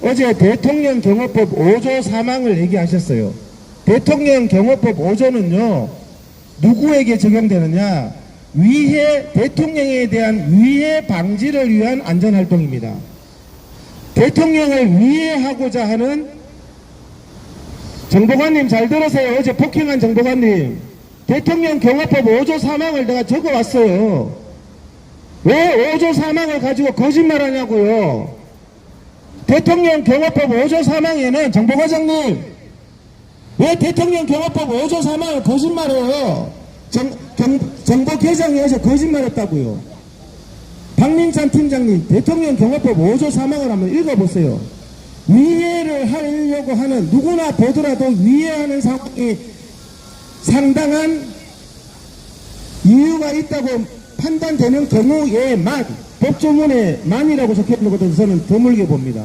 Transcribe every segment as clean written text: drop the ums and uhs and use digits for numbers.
어제 대통령 경호법 5조 사망을 얘기하셨어요. 대통령 경호법 5조는요, 누구에게 적용되느냐? 대통령에 대한 위해 방지를 위한 안전활동입니다. 대통령을 위해하고자 하는, 정보관님 잘 들으세요. 어제 폭행한 정보관님. 대통령 경호법 5조 사망을 내가 적어왔어요. 왜 5조 사망을 가지고 거짓말하냐고요. 대통령 경호법 5조 사망에는, 정보과장님, 왜 대통령 경호법 5조 사망을 거짓말해요? 정보개정이 어제 거짓말했다고요. 박민찬 팀장님, 대통령 경호법 5조 사망을 한번 읽어보세요. 위해를 하려고 하는, 누구나 보더라도 위해하는 상황이 상당한 이유가 있다고 판단되는 경우에만, 법조문에만이라고 적혀있는 것도 저는 드물게 봅니다.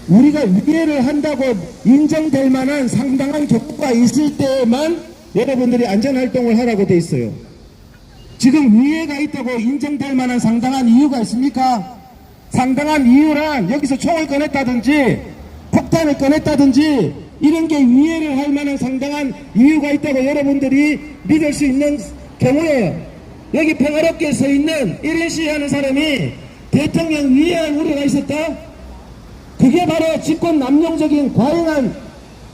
우리가 위해를 한다고 인정될 만한 상당한 경우가 있을 때에만 여러분들이 안전활동을 하라고 돼 있어요. 지금 위해가 있다고 인정될 만한 상당한 이유가 있습니까? 상당한 이유란 여기서 총을 꺼냈다든지 폭탄을 꺼냈다든지 이런 게 위해를 할 만한 상당한 이유가 있다고 여러분들이 믿을 수 있는 경우에, 여기 평화롭게 서 있는 1인 시위하는 사람이 대통령 위해할 우려가 있었다? 그게 바로 집권 남용적인 과잉한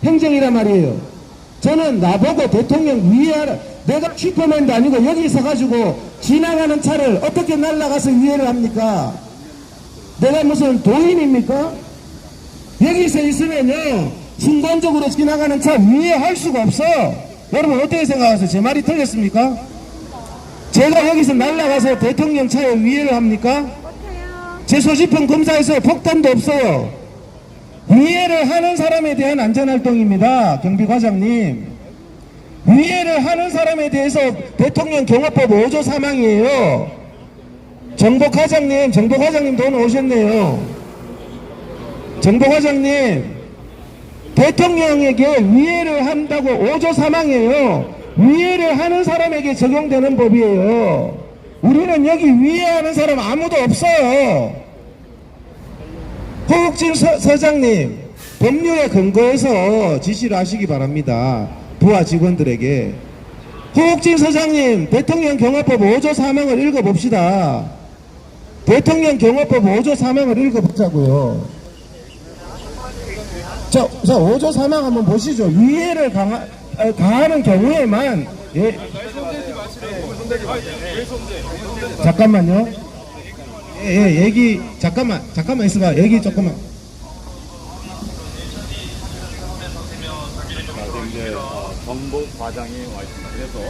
행정이란 말이에요. 저는 나보고 대통령 위해하라, 내가 슈퍼맨도 아니고 여기 서가지고 지나가는 차를 어떻게 날아가서 위해를 합니까? 내가 무슨 도인입니까? 여기서 있으면요, 순간적으로 지나가는 차 위해할 수가 없어. 여러분 어떻게 생각하세요? 제 말이 틀렸습니까? 제가 여기서 날아가서 대통령 차에 위해를 합니까? 제 소지품 검사에서 폭탄도 없어요. 위해를 하는 사람에 대한 안전활동입니다. 경비과장님, 위해를 하는 사람에 대해서 대통령 경호법 5조 사망이에요. 정보과장님 돈 오셨네요. 정보과장님, 대통령에게 위해를 한다고 5조 사망이에요. 위해를 하는 사람에게 적용되는 법이에요. 우리는 여기 위해하는 사람 아무도 없어요. 허욱진 서장님, 법률에 근거해서 지시를 하시기 바랍니다. 부하 직원들에게. 허욱진 서장님, 대통령 경호법 5조 사망을 읽어봅시다. 대통령 경호법 5조 사망을 읽어보자고요. 자, 5조 사망 한번 보시죠. 위해를 가하는 경우에만. 예. 잠깐만요. 예, 얘기 잠깐만 있어봐. 얘기 조금만. 이제 정보 과장이 와 있습니다. 그래서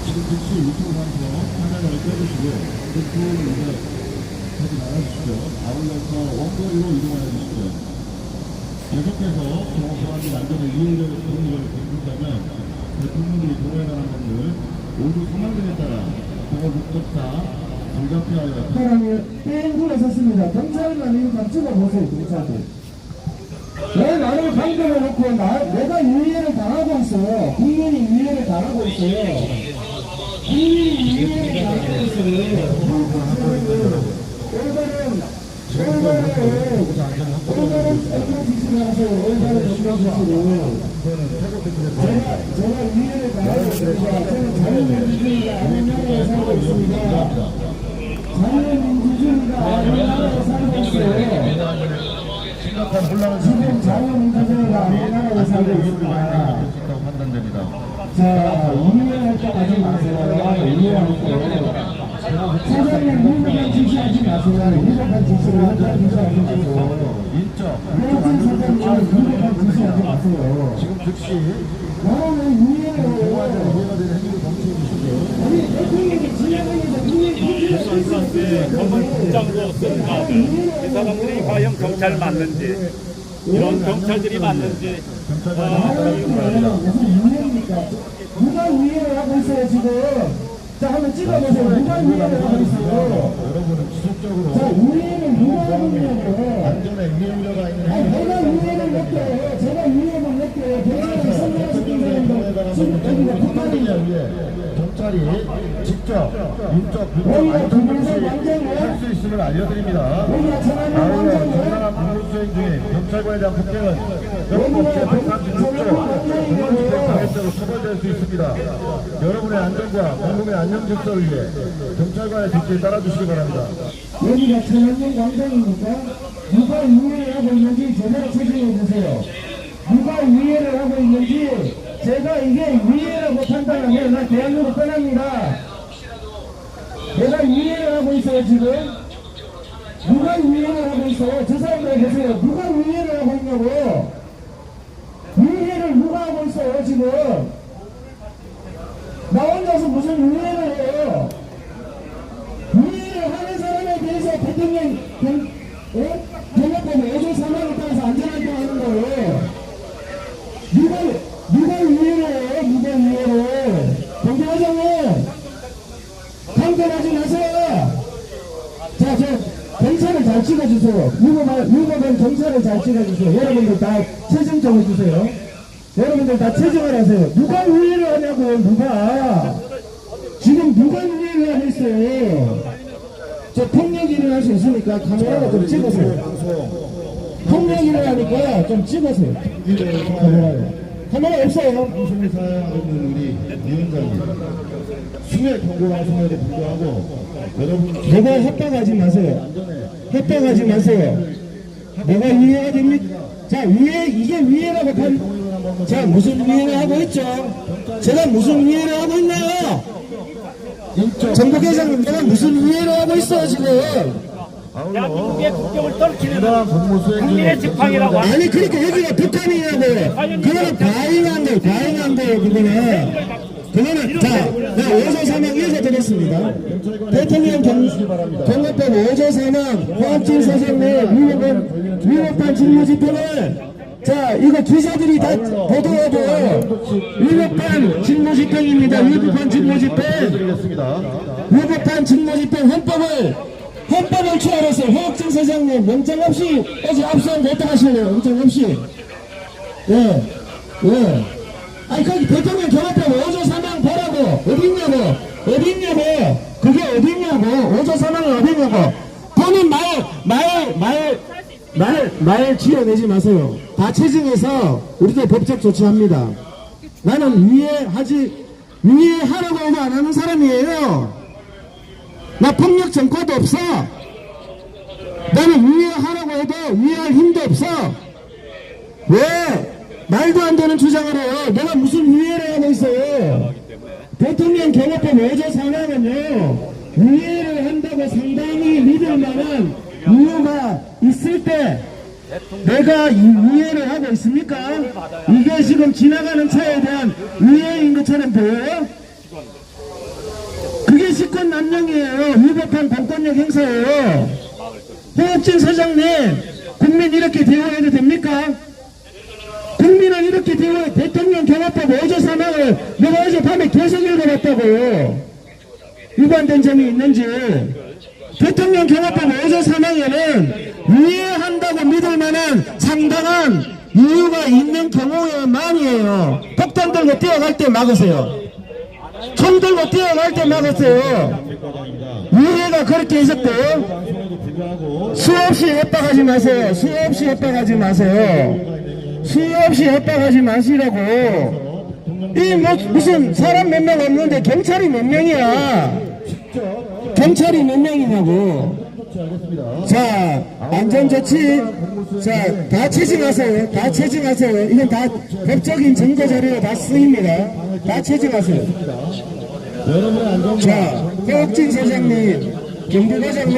지금 즉시 유튜브에서 화면을 떼주시고 유튜브 이제 다시 나가주시죠. 아울러서 원거리로 이동하여 주시죠. 계속해서 정확한 안전을 이용하려고 동의를 베푼다면 대통령들이 동호회 관한 분들 모두 사망등에 따라 보건복지사 불가피하여 사람이 뺑굴에 섰습니다. 경찰만 일단 찍어보세요. 경찰들. 왜 나를 방점에 놓고 내가 위해를 당하고 있어요. 국민이 위해를 당하고 있어요. 국민이 위해를 당하고 있어요. 올바른 어떤 지시를 하세요. 올바른 어떤 지시를. 제가 위해를 당하고 있습니다. 저는 자유민주주의가 아닌 나라에 살고 있습니다. 자유민주주의가 아닌 나라에 살고 있어요. 심각한 혼란을 지금 자유민주주의가 우리나라에 살고 있습니다. 있다고 판단됩니다. 자, 이해할 때 하지 마세요. 이해할 때. 사장님, 민주당 지시하지 마세요. 민주당 지시를 민주당 지시하지 마세요. 인적, 민주당 사장님, 민주당 지시하지 마세요. 지금 즉시 나는 이해를 해요. 이해가 되는 행위를 검토해 주시고요. 우리 대통령이 진행하면서 경찰서한테 검찰국장도 쓴 가운데 이 사람들이 과연 경찰 맞는지 이런 경찰들이 맞는지 무슨 이해입니까? 누가 이해를 하고 있어요, 지금? 자, 한번 찍어보세요. 누가 이해를 하고 있어요? 여러분은 지속적으로 자, 이해를 누가 하고 있냐고요? 안전에 위험자가 있는 아니, 내가 이해를 몇 개예요? 제가 이해를 몇 개예요? 경찰을 선명시킨 사람도 지금 여기가 북한이냐? 경찰이 직접 인적 불법 여기가 안전 김일성 조치 왕정이에요? 할수 있음을 알려드립니다. 여기가 천안문 다음에 왕정이에요? 정당한 공무수행 중에 경찰관에 대한 폭행은 결국 제136조 공무집행 방해죄로 처벌될 수 있습니다. 여러분의 안전과 공공의 안녕 질서를 위해 경찰관의 지시에 따라주시기 바랍니다. 여기가 천안문 왕정입니까? 누가 이해를 하고 있는지 제대로 책임해 주세요. 누가 이해를 하고 있는지 제가 이게 이해라고 판단하면 나 대한민국 떠납니다. 내가 이해를 하고 있어요, 지금? 누가 이해를 하고 있어요? 저 사람들 보세요. 누가 이해를 하고 있냐고? 이해를 누가 하고 있어요, 지금? 나 혼자서 무슨 이해를 해요? 이해를 하는 사람에 대해서 대통령 경력법에 애조 사망에 따라서 안전하게 하는 거예요. 누가 이해를 해요? 누가 이해를? 경찰관장님, 강변하지 마세요. 자, 경찰을 잘 찍어주세요. 유고된 경찰을 잘 찍어주세요. 여러분들 다 체증 좀 해주세요. 여러분들 다 체증을 하세요. 누가 이해를 하냐고요, 누가? 지금 누가 이해를 하고 있어요? 저 폭력 일어날 수 있으니까 카메라가 좀 찍으세요. 폭력 일어나니까 좀 찍으세요. 카메라 없어요. 방송을 사용하고 있는 우리 위원장님 수해 경고 방송에도 불구하고 여러분 내가 협박하지 마세요. 협박하지 마세요. 내가 이해가 됩니까? 자, 이게 위해라고 자, 무슨 위해를 하고 있죠? 제가 무슨 위해를 하고 있나요? 정부회장님, 내가 무슨 위해를 하고 있어요, 지금? 대한민국의 국격을 떨치는 공무수행 국민의 지팡이라고 합니다. 아니, 그러니까 여기가 북한이냐고요. 그거는 과잉한 거예요, 그거는. 자, 5조 사망 이어서 드렸습니다. 대통령 경호법 5조 사망, 호합진 사장님, 위법한 직무 집행을 자, 이거 기자들이 다 보도하고 위법한 직무 집행입니다. 위법한 직무 집행. 위법한 직무 집행 헌법을 취하했어요. 허학진 사장님 영장 없이 어제 압수하는데 어떡하실래요? 영장 없이. 예. 아니, 거기 대통령 경호법 5조 사망 보라고. 어딨냐고. 그게 어딨냐고. 5조 사망은 어딨냐고. 본인 말 지어내지 마세요. 다 체증해서 우리도 법적 조치합니다. 나는 위해하라고 해도 안 하는 사람이에요. 나 폭력 전과도 없어. 나는 위해하라고 해도 위해할 힘도 없어. 왜? 말도 안 되는 주장을 해요. 내가 무슨 위해를 하고 있어요. 대통령 경호법 5조 상황은요, 위해를 한다고 상당히 믿을 만한 이유가 있을 때 내가 이 위해를 하고 있습니까? 이게 지금 지나가는 차에 대한 위해인 것처럼 보여요? 그게 식권 남용이에요. 위법한 공권력 행사예요. 호흡진 사장님, 국민 이렇게 대우해도 됩니까? 국민은 이렇게 대우해. 대통령 경호법 5조 사망을 내가 어제 밤에 계속 읽어봤다고요. 위반된 점이 있는지. 대통령 경호법 5조 사망에는 위해한다고 믿을 만한 상당한 이유가 있는 경우에만이에요. 폭탄 들고 뛰어갈 때 막으세요. 총 들고 뛰어갈 때 막았어요. 위해가 그렇게 있었대요. 수없이 협박하지 마세요. 수없이 협박하지 마시라고. 이 무슨 사람 몇 명 없는데 경찰이 몇 명이야? 경찰이 몇 명이냐고. 알겠습니다. 자, 안전조치, 자, 다 체증하세요. 다 체증하세요. 이건 다 법적인 증거 자료로 다 쓰입니다. 다 체증하세요. 여러분의 안전과 자, 허욱진 사장님, 경비과장님,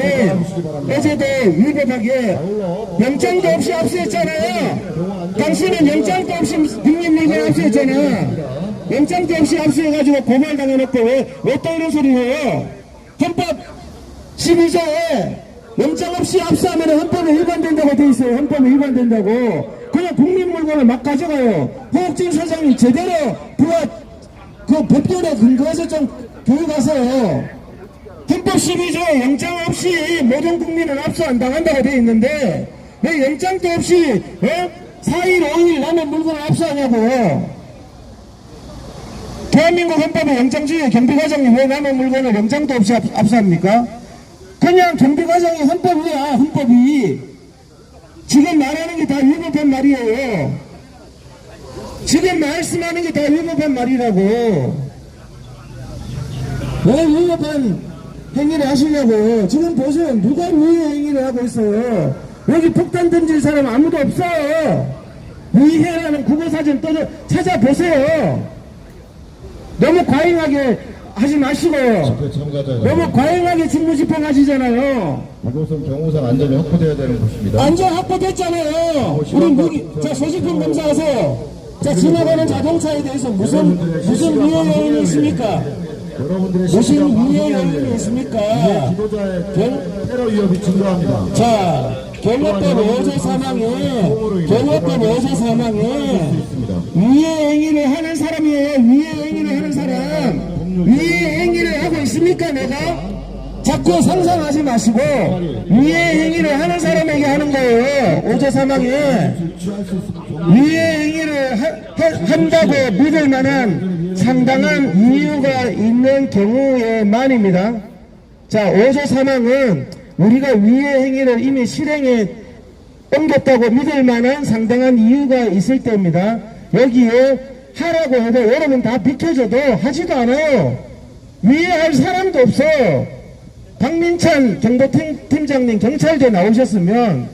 어제도 위법하게 영장도 없이 압수했잖아요. 당신은 영장도 없이 국민물건 압수했잖아. 영장도 없이 압수해가지고 고발당해놓고 왜 또 이런 소리 해요? 헌법 12조에 영장 없이 압수하면 헌법에 위반된다고 돼 있어요. 헌법에 위반된다고. 그냥 국민물건을 막 가져가요. 허욱진 사장님 제대로 그 법률에 근거해서 좀 교육하세요. 헌법 12조에 영장 없이 모든 국민은 압수 안 당한다고 돼 있는데 왜 영장도 없이 4일 5일 남의 물건을 압수하냐고. 대한민국 헌법에 영장주의 경비과장이 왜 남의 물건을 영장도 없이 압수합니까? 그냥 경비과장이 헌법이야. 헌법이 지금 말하는 게 다 위법한 말이에요. 지금 말씀하는 게 다 위법한 말이라고. 왜 위법한 행위를 하시냐고. 지금 보세요. 누가 위해 행위를 하고 있어요. 여기 폭탄 던질 사람 아무도 없어요. 위해라는 국어사전 찾아보세요. 너무 과잉하게 하지 마시고요. 너무 과잉하게 직무집행하시잖아요. 이곳은 경호상 안전이 확보되어야 되는 곳입니다. 안전 확보됐잖아요. 우리 자, 소지품 검사하세요. 자, 지나가는 자동차에 대해서 무슨 위해 요인이 있습니까? 무슨 위해 요인이 있습니까? 지도자의 테러 위협이 증가합니다. 자, 경호법 5조 사망에 위해 행위를 하는 사람이에요. 위해 행위를 하는 사람. 위해 행위를 하고 있습니까, 내가? 자꾸 상상하지 마시고 위해 행위를 하는 사람에게 하는 거예요. 5조 사망에 위해 행위를 한다고 믿을 만한 상당한 이유가 있는 경우에만입니다. 자, 5조 사망은 우리가 위해 행위를 이미 실행에 옮겼다고 믿을 만한 상당한 이유가 있을 때입니다. 여기에 하라고 해도 여러분 다 비켜줘도 하지도 않아요. 위해할 사람도 없어. 박민찬 경보팀장님 경찰대 나오셨으면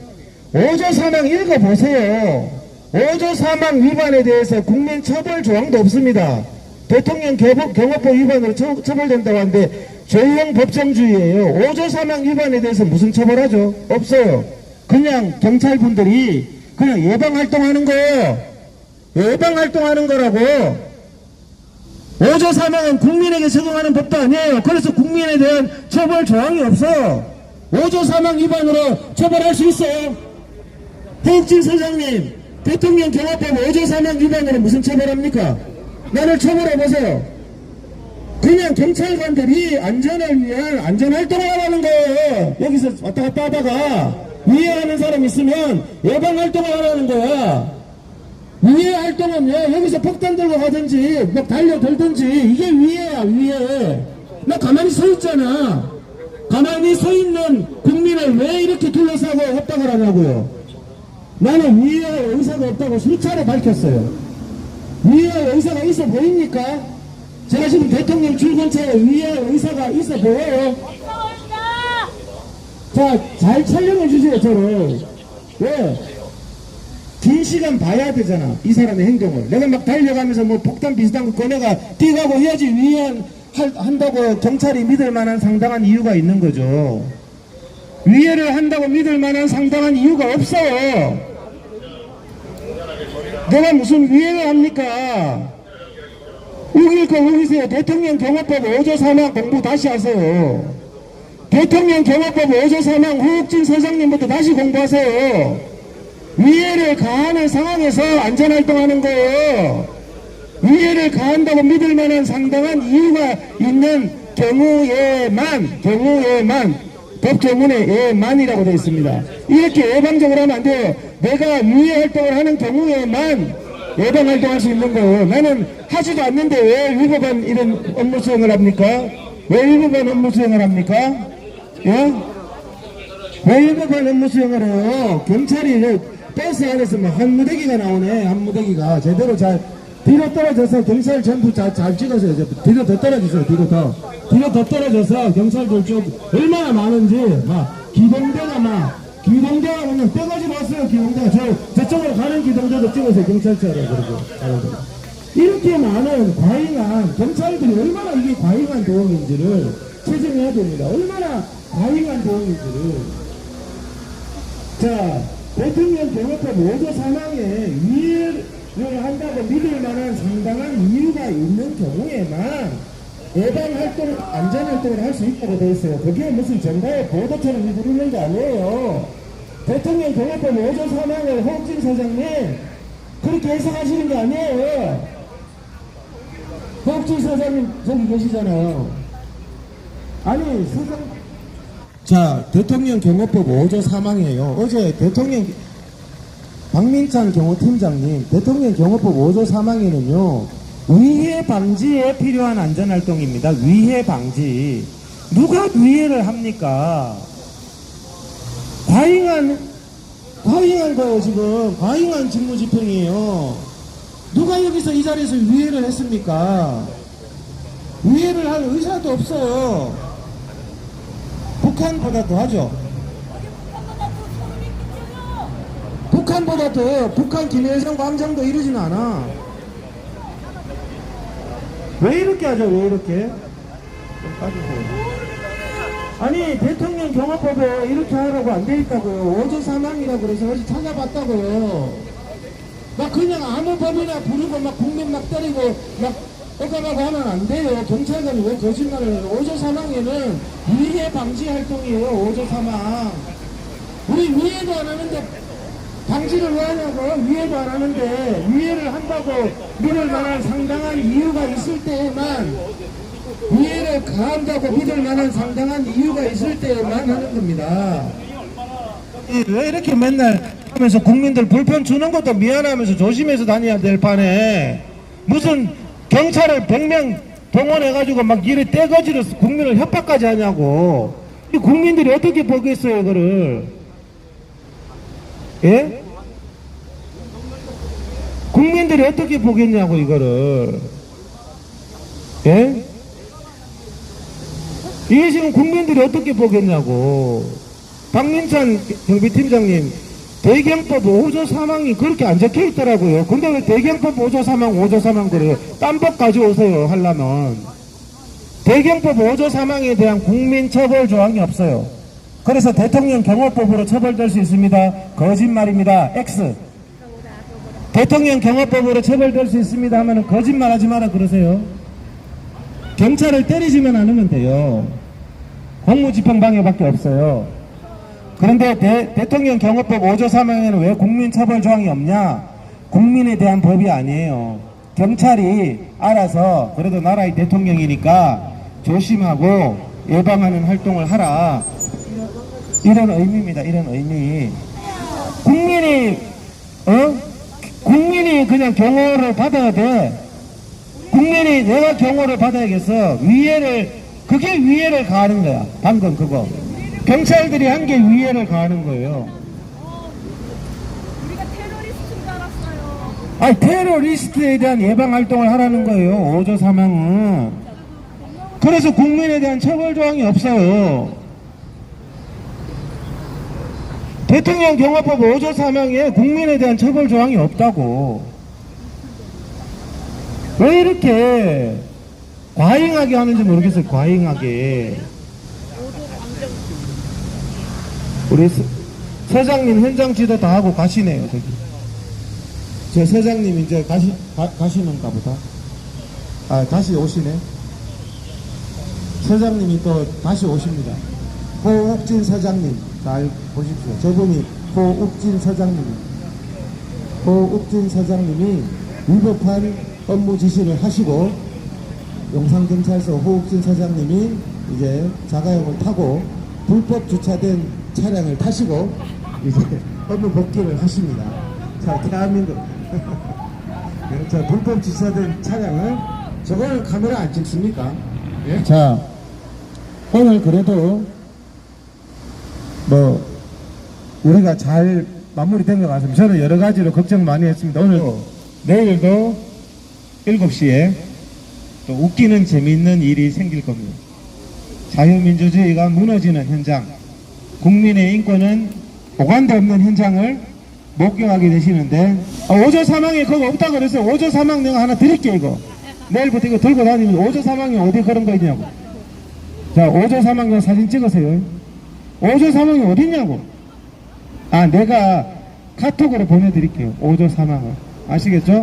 5조 사망 읽어보세요. 5조 사망 위반에 대해서 국민 처벌 조항도 없습니다. 대통령 경호법 위반으로 처벌된다고 하는데 조형 법정주의예요. 5조 사망 위반에 대해서 무슨 처벌하죠? 없어요. 그냥 경찰분들이 그냥 예방활동하는 거예요. 예방활동하는 거라고. 5조 사망은 국민에게 적용하는 법도 아니에요. 그래서 국민에 대한 처벌 조항이 없어. 5조 사망 위반으로 처벌할 수 있어요. 허욱진 사장님, 대통령 경호법 5조 사망 위반으로 무슨 처벌합니까? 나를 처벌해보세요. 그냥 경찰관들이 안전을 위한 안전활동을 하는 거예요. 여기서 왔다 갔다 하다가 위해하는 사람 있으면 예방활동을 하라는 거야. 위해 활동은요, 여기서 폭탄 들고 가든지 막 달려들든지 이게 위해야. 위해. 나 가만히 서 있잖아. 가만히 서 있는 국민을 왜 이렇게 둘러싸고 협박을 하냐고요. 나는 위해할 의사가 없다고 수차례 밝혔어요. 위해할 의사가 있어 보입니까? 제가 지금 대통령 출근차에 위해할 의사가 있어 보여요? 자, 잘 촬영해 주세요, 저를. 왜? 긴 시간 봐야 되잖아, 이 사람의 행동을. 내가 막 달려가면서 뭐 폭탄 비슷한 거 꺼내가 뛰가고 해야지 한다고 경찰이 믿을 만한 상당한 이유가 있는 거죠. 위해를 한다고 믿을 만한 상당한 이유가 없어요. 내가 무슨 위해를 합니까? 6.1 거 보세요. 대통령 경호법 5조 사망 공부 다시 하세요. 대통령 경호법 5조 사망 허욱진 서장님부터 다시 공부하세요. 위해를 가하는 상황에서 안전활동하는 거예요. 위해를 가한다고 믿을 만한 상당한 이유가 있는 경우에만 법조문에 예만이라고 되어 있습니다. 이렇게 예방적으로 하면 안 돼요. 내가 위해 활동을 하는 경우에만 예방활동할 수 있는 거예요. 나는 하지도 않는데 왜 위법한 이런 업무 수행을 합니까? 왜 위법한 업무 수행을 합니까? 예? 왜 위법한 업무 수행을 해요? 경찰이 버스 안에서 막 한무대기가 나오네. 한무대기가 제대로 잘 뒤로 떨어져서 경찰 전부 잘 찍어서요. 뒤로 더 떨어지세요. 뒤로 더 떨어져서 경찰들 좀 얼마나 많은지 막 기동대가 기동대가 그냥 떼가지 마세요. 기동대가 저쪽으로 가는 기동대도 찍어서 경찰차로 그러고 이렇게 많은 과잉한 경찰들이 얼마나 이게 과잉한 대응인지를 체증해야 됩니다. 얼마나 과잉한 대응인지를. 자, 대통령 경호법 5조 사망에 위해를 한다고 믿을 만한 상당한 이유가 있는 경우에만 예방활동, 안전활동을 할 수 있다고 되어 있어요. 그게 무슨 정가의 보도처럼 부르는 게 아니에요. 대통령 경호법 5조 사망을 허욱진 사장님 그렇게 해석하시는 게 아니에요. 허욱진 사장님 저기 계시잖아요. 아니 사장. 자, 대통령 경호법 5조 사망이에요. 어제 대통령 박민찬 경호팀장님 대통령 경호법 5조 사망에는요 위해 방지에 필요한 안전활동입니다. 위해 방지. 누가 위해를 합니까? 과잉한 거예요 지금. 과잉한 직무집행이에요. 누가 여기서 이 자리에서 위해를 했습니까? 위해를 할 의사도 없어요. 북한보다 더 하죠. 북한보다 더 북한 김일성 광장도 이러지는 않아. 왜 이렇게 하죠? 왜 이렇게? 좀 빠주세요. 아니 대통령 경호법에 이렇게 하라고 안 돼 있다고요. 5조 사망이라고 그래서 어제 찾아봤다고요. 막 그냥 아무 법이나 부르고 막 국민 막 때리고 막 억압하고 하면 안 돼요. 경찰관이 왜 거짓말을 해요? 5조 사망에는 위해 방지 활동이에요. 5조 사망. 우리 위해도 안 하는데 방지를 왜 하냐고. 위해도 안 하는데 위해를 한다고 믿을 만한 상당한 이유가 있을 때에만, 위해를 가한다고 믿을 만한 상당한 이유가 있을 때에만 하는 겁니다. 왜 이렇게 맨날 하면서 국민들 불편 주는 것도 미안하면서 조심해서 다녀야 될 판에 무슨 경찰을 100명 동원해가지고 막 이래 떼거지로 국민을 협박까지 하냐고. 이 국민들이 어떻게 보겠어요 이거를. 예? 국민들이 어떻게 보겠냐고 이거를. 예? 이게 지금 국민들이 어떻게 보겠냐고. 박민찬 경비팀장님, 대경법 5조 사망이 그렇게 안 적혀 있더라고요. 근데 왜 대경법 5조 사망, 5조 사망 그래요? 딴 법 가져오세요 하려면. 대경법 5조 사망에 대한 국민처벌 조항이 없어요. 그래서 대통령 경호법으로 처벌될 수 있습니다. 거짓말입니다. X. 대통령 경호법으로 처벌될 수 있습니다 하면은 거짓말하지 마라 그러세요. 경찰을 때리지만 않으면 돼요. 공무집행방해밖에 없어요. 그런데 대통령 경호법 5조 사망에는 왜 국민처벌 조항이 없냐? 국민에 대한 법이 아니에요. 경찰이 알아서 그래도 나라의 대통령이니까 조심하고 예방하는 활동을 하라. 이런 의미입니다. 이런 의미. 국민이 그냥 경호를 받아야 돼. 국민이 내가 경호를 받아야겠어. 그게 위해를 가하는 거야. 방금 그거. 경찰들이 한 게 위해를 가하는 거예요. 우리가 테러리스트인 줄 알았어요. 아니, 테러리스트에 대한 예방 활동을 하라는 거예요. 5조 사망은. 그래서 국민에 대한 처벌 조항이 없어요. 대통령 경호법 5조 사망에 국민에 대한 처벌 조항이 없다고. 왜 이렇게 과잉하게 하는지 모르겠어요. 과잉하게. 우리 서장님 현장 지도 다 하고 가시네요. 저기 저 서장님 이제 가시는가 보다. 아, 다시 오시네. 서장님이 또 다시 오십니다. 호욱진 서장님 잘 보십시오. 저분이 호욱진 서장님입니다. 호욱진 서장님이 위법한 업무 지시를 하시고 용산경찰서 호욱진 서장님이 이제 자가용을 타고 불법 주차된 차량을 타시고 이제 업무 복귀를 하십니다. 자, 대한민국 자, 불법 주차된 차량을 저걸 카메라 안 찍습니까? 예? 자, 오늘 그래도 뭐 우리가 잘 마무리된 것 같습니다. 저는 여러 가지로 걱정 많이 했습니다. 오늘도 내일도 7시에 또 웃기는 재미있는 일이 생길 겁니다. 자유민주주의가 무너지는 현장, 국민의 인권은 오간도 없는 현장을 목격하게 되시는데, 오조 사망이 그거 없다고 그래서 오조 사망 내가 하나 드릴게요. 이거 내일부터 이거 들고 다니면 오조 사망이 어디 그런 거 있냐고. 자, 오조 사망 사진 찍으세요. 오조 사망이 어디 있냐고. 내가 카톡으로 보내드릴게요. 오조 사망을. 아시겠죠?